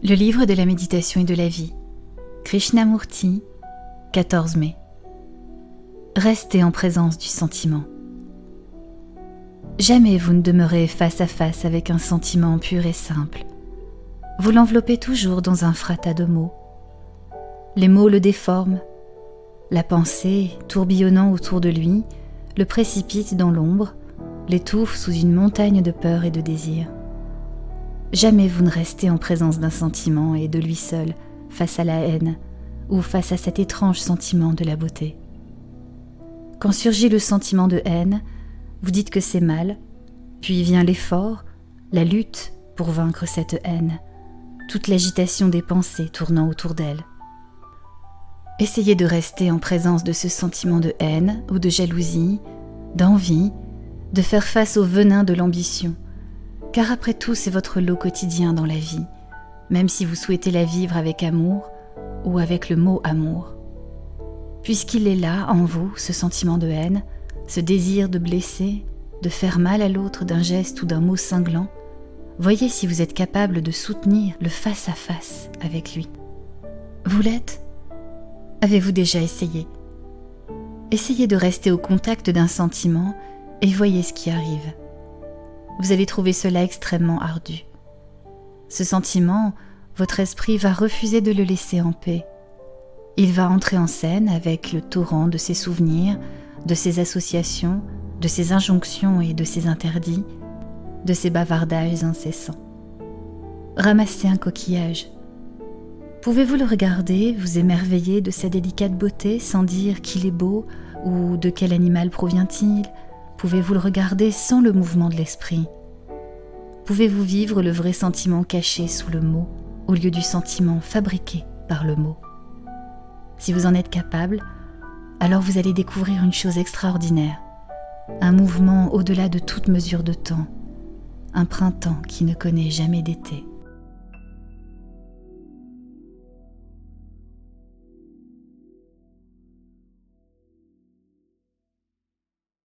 Le livre de la méditation et de la vie, Krishnamurti, 14 mai. Restez en présence du sentiment. Jamais vous ne demeurez face à face avec un sentiment pur et simple. Vous l'enveloppez toujours dans un fracas de mots. Les mots le déforment. La pensée, tourbillonnant autour de lui, le précipite dans l'ombre, l'étouffe sous une montagne de peur et de désir. Jamais vous ne restez en présence d'un sentiment et de lui seul, face à la haine, ou face à cet étrange sentiment de la beauté. Quand surgit le sentiment de haine, vous dites que c'est mal, puis vient l'effort, la lutte pour vaincre cette haine, toute l'agitation des pensées tournant autour d'elle. Essayez de rester en présence de ce sentiment de haine ou de jalousie, d'envie, de faire face au venin de l'ambition, car après tout c'est votre lot quotidien dans la vie, même si vous souhaitez la vivre avec amour ou avec le mot amour. Puisqu'il est là en vous, ce sentiment de haine, ce désir de blesser, de faire mal à l'autre d'un geste ou d'un mot cinglant, voyez si vous êtes capable de soutenir le face-à-face avec lui. Vous l'êtes ? Avez-vous déjà essayé ? Essayez de rester au contact d'un sentiment et voyez ce qui arrive. Vous allez trouver cela extrêmement ardu. Ce sentiment, votre esprit va refuser de le laisser en paix. Il va entrer en scène avec le torrent de ses souvenirs, de ses associations, de ses injonctions et de ses interdits, de ses bavardages incessants. Ramassez un coquillage. Pouvez-vous le regarder, vous émerveiller de sa délicate beauté sans dire qu'il est beau ou de quel animal provient-il ? Pouvez-vous le regarder sans le mouvement de l'esprit ? Pouvez-vous vivre le vrai sentiment caché sous le mot, au lieu du sentiment fabriqué par le mot ? Si vous en êtes capable, alors vous allez découvrir une chose extraordinaire, un mouvement au-delà de toute mesure de temps, un printemps qui ne connaît jamais d'été.